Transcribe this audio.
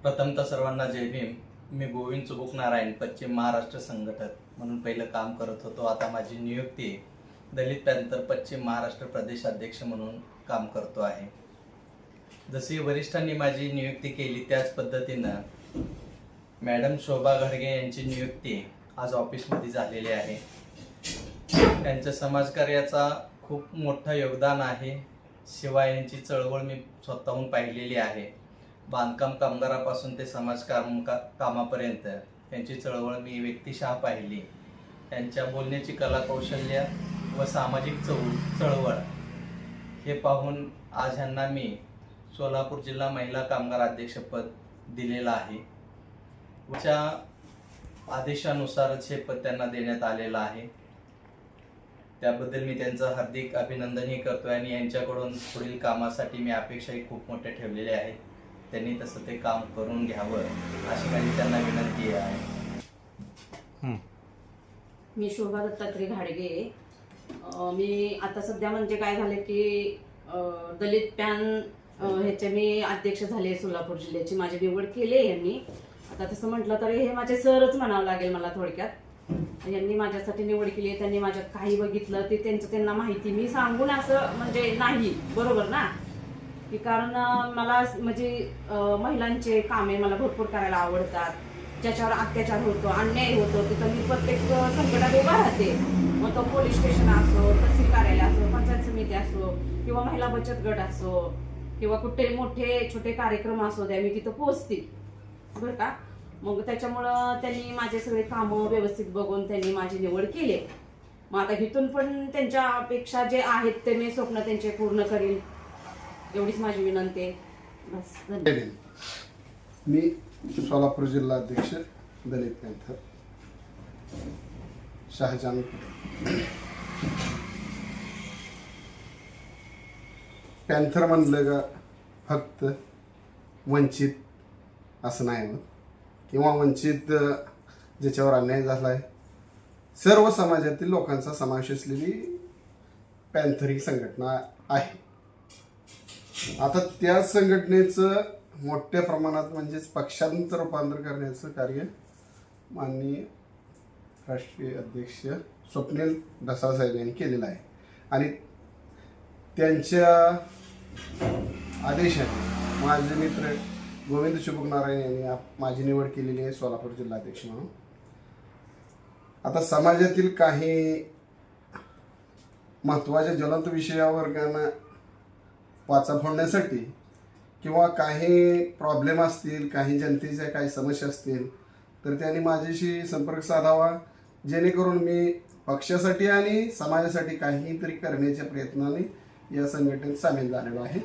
प्रथमतः सर्वांना जय भीम. मी गोविंद चुबुक नारायण, पश्चिम महाराष्ट्र संघटक म्हणून पहिलं काम करत होतो. आता माझी नियुक्ती दलित पॅंथर पश्चिम महाराष्ट्र प्रदेशाध्यक्ष म्हणून काम करतो आहे. जशी वरिष्ठांनी माझी नियुक्ती केली त्याच पद्धतीनं मॅडम शोभा घडगे यांची नियुक्ती आज ऑफिसमध्ये झालेली आहे. त्यांच्या समाजकार्याचा खूप मोठं योगदान आहे. शिवाय यांची चळवळ मी स्वतःहून पाहिलेली आहे. बांधकाम कामगारापासून ते कामापर्यंत त्यांची चळवळ मी व्यक्तिशः पाहिली. त्यांच्या बोलण्याची कलाकौशल्य व सामाजिक चळवळ हे पाहून आज ह्यांना मी सोलापूर जिल्हा महिला कामगार अध्यक्षपद दिलेलं आहे. त्या आदेशानुसारच हे पद त्यांना देण्यात आलेलं आहे. त्याबद्दल मी त्यांचं हार्दिक अभिनंदनही करतोय आणि यांच्याकडून पुढील कामासाठी मी अपेक्षाही खूप मोठ्या ठेवलेल्या आहेत. त्यांनी तसं ते काम करून घ्यावं अशी माझी त्यांना विनंती आहे. मी शोभा दत्तात्रय घाडगे. मी आता सध्या म्हणजे काय झालं की दलित पॅन ह्याचे मी अध्यक्ष झाले. सोलापूर जिल्ह्याची माझी निवड केली यांनी. आता तसं म्हटलं तर हे माझे सरच म्हणावं लागेल मला. थोडक्यात यांनी माझ्यासाठी निवड केली. त्यांनी माझ्यात काही बघितलं ते त्यांना माहिती मी सांगून असं म्हणजे नाही बरोबर ना, की कारण मला म्हणजे महिलांचे कामे मला भरपूर करायला आवडतात. ज्याच्यावर अत्याचार होतो, अन्याय होतो तिथं मी प्रत्येक संकटात उभा राहते. मग तो पोलीस स्टेशन असो, तहसील कार्यालय असो, पंचायत समिती असो किंवा महिला बचत गट असो किंवा कुठे मोठे छोटे कार्यक्रम असो द्या, मी तिथं पोहोचते बरं का. मग त्याच्यामुळं त्यांनी माझे सगळे कामं व्यवस्थित बघून त्यांनी माझी निवड केली. मग आता इथून पण त्यांच्या अपेक्षा जे आहेत ते मी स्वप्न त्यांचे पूर्ण करीन एवढीच माझी विनंती आहे. बस. मी सोलापूर जिल्हा अध्यक्ष दलित पॅंथर शहाजान. पॅंथर म्हणलं का फक्त वंचित असं नाही होत किंवा वंचित ज्याच्यावर अन्याय झाला आहे सर्व समाजातील लोकांचा समावेश असलेली पॅंथर ही संघटना आहे. आता त्या संघटनेचं मोठ्या प्रमाणात म्हणजेच पक्षांतर रूपांतर करण्याचं कार्य माननीय राष्ट्रीय अध्यक्ष स्वप्नील ढसाळ साहेब यांनी केलेलं आहे. आणि त्यांच्या आदेशाने माझे मित्र गोविंद चुबुक नारायण यांनी माझी निवड केलेली आहे सोलापूर जिल्हाध्यक्ष म्हणून. आता समाजातील काही महत्त्वाच्या ज्वलंत विषयावर वाचा फोडण्यासाठी किंवा काही प्रॉब्लेम असतील, काही जनतेच्या काही समस्या असतील तर त्यांनी माझ्याशी संपर्क साधावा, जेणेकरून मी पक्षासाठी आणि समाजासाठी काहीतरी करण्याच्या प्रयत्नाने या संघटनेत सामील झालेलो आहे.